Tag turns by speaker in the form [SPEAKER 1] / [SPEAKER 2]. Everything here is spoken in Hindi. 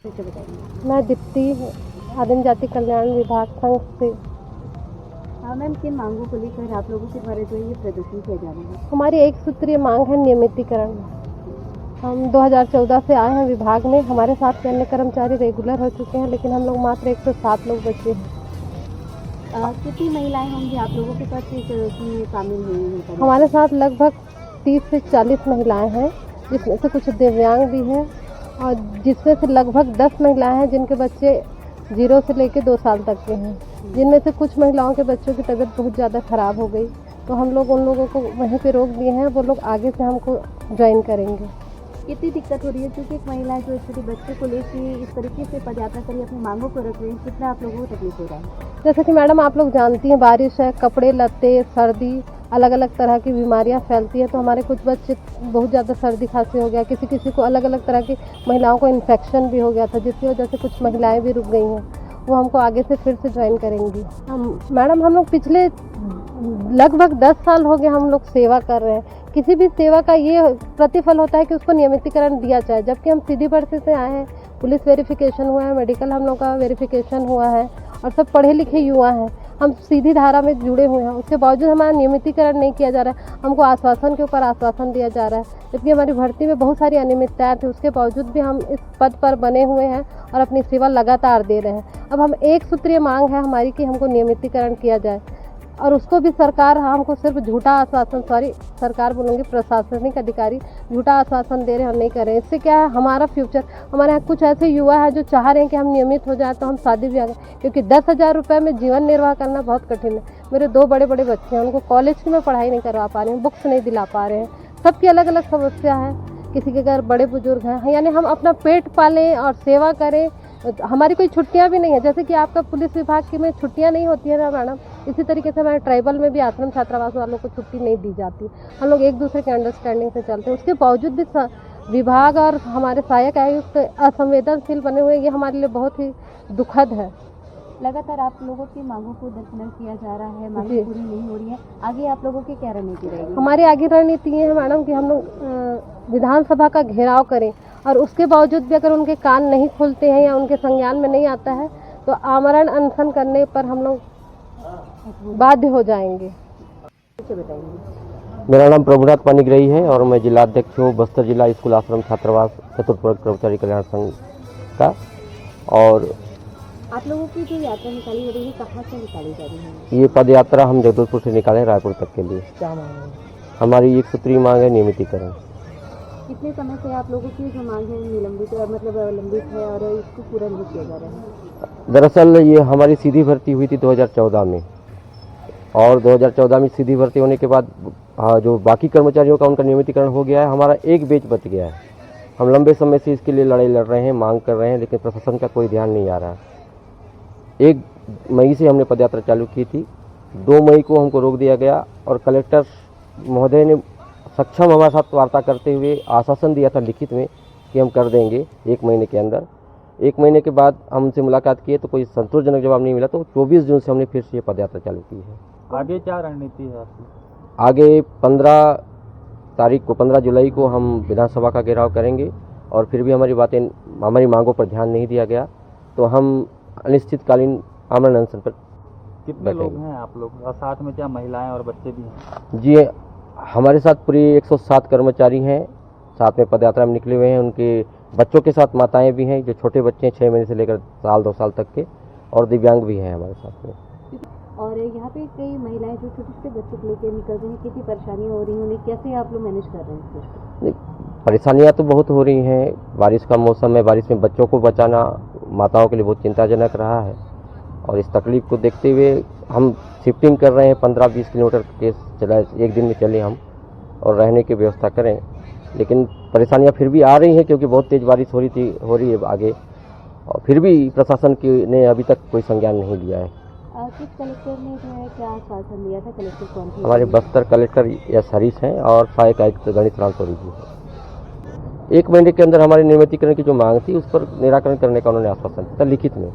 [SPEAKER 1] मैं दीप्ति आदिम जाति कल्याण विभाग संघ से।
[SPEAKER 2] हाँ मैम, किन मांगों को लेकर आप लोगों के द्वारा जो ये प्रदर्शन किया जा रहा है?
[SPEAKER 1] हमारी एक सूत्रीय मांग है नियमितीकरण। हम 2014 से आए हैं विभाग में। हमारे साथ के अन्य कर्मचारी रेगुलर हो चुके हैं, लेकिन हम लोग मात्र 107 लोग बचे हैं।
[SPEAKER 2] कितनी महिलाएं होंगी आप लोगों के साथ इसमें शामिल हुई हैं?
[SPEAKER 1] हमारे साथ लगभग 30 से 40 महिलाएं हैं, जिसमें से कुछ दिव्यांग भी हैं और जिसमें से लगभग 10 महिलाएं हैं जिनके बच्चे 0 से लेकर 2 साल तक के हैं। जिनमें से कुछ महिलाओं के बच्चों की तबीयत बहुत ज़्यादा ख़राब हो गई, तो हम लोग उन लोगों को वहीं पे रोक दिए हैं। वो लोग आगे से हमको ज्वाइन करेंगे।
[SPEAKER 2] कितनी दिक्कत हो रही है, क्योंकि एक महिला जो छोटे बच्चे को लेकर इस तरीके से पदयात्रा करी अपनी मांगों को रख रही है, कितना आप लोगों को तकलीफ हो रहा है?
[SPEAKER 1] जैसे कि मैडम आप लोग जानती हैं, बारिश है, कपड़े लत्ते, सर्दी, अलग अलग तरह की बीमारियां फैलती है। तो हमारे कुछ बच्चे बहुत ज़्यादा सर्दी खांसी हो गया, किसी को अलग अलग तरह की महिलाओं को इन्फेक्शन भी हो गया था, जिसकी वजह से कुछ महिलाएं भी रुक गई हैं। वो हमको आगे से फिर से ज्वाइन करेंगी। मैडम हम लोग पिछले लगभग 10 साल हो गए हम लोग सेवा कर रहे हैं। किसी भी सेवा का ये प्रतिफल होता है कि उसको नियमितीकरण दिया जाए। जबकि हम सीधी भर्ती से आए हैं, पुलिस वेरिफिकेशन हुआ है, मेडिकल हम लोग का वेरिफिकेशन हुआ है और सब पढ़े लिखे युवा हैं। हम सीधी धारा में जुड़े हुए हैं, उसके बावजूद हमारा नियमितीकरण नहीं किया जा रहा है। हमको आश्वासन के ऊपर आश्वासन दिया जा रहा है, जबकि हमारी भर्ती में बहुत सारी अनियमितताएं थी। उसके बावजूद भी हम इस पद पर बने हुए हैं और अपनी सेवा लगातार दे रहे हैं। अब हम एक सूत्रीय मांग है हमारी कि हमको नियमितीकरण किया जाए, और उसको भी सरकार हमको सिर्फ झूठा आश्वासन, सरकार बोलूँगी, प्रशासनिक अधिकारी झूठा आश्वासन दे रहे हैं और नहीं कर रहे हैं। इससे क्या है, हमारा फ्यूचर, हमारे यहाँ कुछ ऐसे युवा हैं जो चाह रहे हैं कि हम नियमित हो जाए तो हम शादी भी आ गए, क्योंकि 10,000 रुपये में जीवन निर्वाह करना बहुत कठिन है। मेरे 2 बड़े बड़े बच्चे हैं, उनको कॉलेज की मैं पढ़ाई नहीं करवा पा रही हूँ, बुक्स नहीं दिला पा रहे हैं। सबकी अलग अलग समस्या है, किसी के घर बड़े बुजुर्ग हैं, यानी हम अपना पेट पालें और सेवा करें। हमारी कोई छुट्टियां भी नहीं है, जैसे कि आपका पुलिस विभाग की में छुट्टियां नहीं होती है ना मैडम, इसी तरीके से हमारे ट्राइबल में भी आश्रम छात्रावास वालों को छुट्टी नहीं दी जाती। हम लोग एक दूसरे के अंडरस्टैंडिंग से चलते हैं। उसके बावजूद भी विभाग और हमारे सहायक आयुक्त असंवेदनशील बने हुए, ये हमारे लिए बहुत ही दुखद है।
[SPEAKER 2] लगातार आप लोगों की मांगों को दरकिनार किया जा रहा है, मांगें पूरी नहीं हो रही हैं। आगे आप लोगों की क्या रणनीति रहेगी?
[SPEAKER 1] हमारी आगे रणनीति ये है मैडम कि हम लोग विधानसभा का घेराव करें, और उसके बावजूद भी अगर उनके कान नहीं खुलते हैं या उनके संज्ञान में नहीं आता है तो आमरण अनशन करने पर हम लोग बाध्य हो जाएंगे।
[SPEAKER 3] मेरा नाम प्रभुनाथ पानीग्राही है और मैं जिलाध्यक्ष हूँ बस्तर जिला स्कूल आश्रम छात्रावास चतुर्थ वर्ग कर्मचारी कल्याण संघ का। और
[SPEAKER 2] आप लोगों की जो यात्रा निकाली जा रही है, कहाँ से निकाली जा रही है?
[SPEAKER 3] ये पद यात्रा हम जगदलपुर से निकाले रायपुर तक के लिए।
[SPEAKER 2] क्या मांग है?
[SPEAKER 3] हमारी एक सूत्रीय मांग है नियमितीकरण।
[SPEAKER 2] कितने समय से आप लोगों की जो मांग है निलंबित लंबित है और इसको पूरा नहीं किया जा रहा है?
[SPEAKER 3] दरअसल ये हमारी सीधी भर्ती हुई थी 2014 में, और 2014 में सीधी भर्ती होने के बाद जो बाकी कर्मचारियों का उनका नियमितीकरण हो गया है, हमारा एक बैच बच गया है। हम लंबे समय से इसके लिए लड़ाई लड़ रहे हैं, मांग कर रहे हैं, लेकिन प्रशासन का कोई ध्यान नहीं आ रहा। 1 मई से हमने पदयात्रा चालू की थी, 2 मई को हमको रोक दिया गया और कलेक्टर महोदय ने सक्षम हमारे साथ वार्ता करते हुए आश्वासन दिया था लिखित में कि हम कर देंगे 1 महीने के अंदर। 1 महीने के बाद हम उनसे मुलाकात किए तो कोई संतोषजनक जवाब नहीं मिला, तो 24 जून से हमने फिर से ये पदयात्रा चालू की है।
[SPEAKER 4] आगे क्या रणनीति है आपकी?
[SPEAKER 3] आगे 15 तारीख को, 15 जुलाई को हम विधानसभा का घेराव करेंगे, और फिर भी हमारी मांगों पर ध्यान नहीं दिया गया तो हम अनिश्चितकालीन आमरण अनशन पर।
[SPEAKER 4] कितने लोग हैं आप लोग, और साथ में क्या महिलाएं और बच्चे भी हैं?
[SPEAKER 3] जी, हमारे साथ पूरी 107 कर्मचारी हैं, साथ में पदयात्रा में निकले हुए हैं। उनके बच्चों के साथ माताएं भी हैं, जो छोटे बच्चे हैं 6 महीने से लेकर 2 साल तक के, और दिव्यांग भी हैं हमारे साथ में।
[SPEAKER 2] और यहाँ पे कई महिलाएं जो छोटे छोटे बच्चों को लेकर निकल रही हैं, कितनी परेशानियाँ हो रही हैं, उन्हें कैसे आप लोग मैनेज कर रहे हैं?
[SPEAKER 3] परेशानियाँ तो बहुत हो रही हैं। बारिश का मौसम है, बारिश में बच्चों को बचाना माताओं के लिए बहुत चिंताजनक रहा है, और इस तकलीफ को देखते हुए हम शिफ्टिंग कर रहे हैं। 15-20 किलोमीटर के चला एक दिन में चले हम, और रहने की व्यवस्था करें। लेकिन परेशानियां फिर भी आ रही हैं, क्योंकि बहुत तेज़ बारिश हो रही है आगे, और फिर भी प्रशासन ने अभी तक कोई संज्ञान नहीं लिया है।
[SPEAKER 2] किस कलेक्टर ने जो है क्या आश्वासन दिया था? कलेक्टर कौन थे?
[SPEAKER 3] हमारे बस्तर कलेक्टर एस हरीश हैं और सहायक आयुक्त गणित रामचौरी जी हैं। 1 महीने के अंदर हमारे नियमितीकरण की जो मांग थी उस पर निराकरण करने का उन्होंने आश्वासन दिया लिखित में।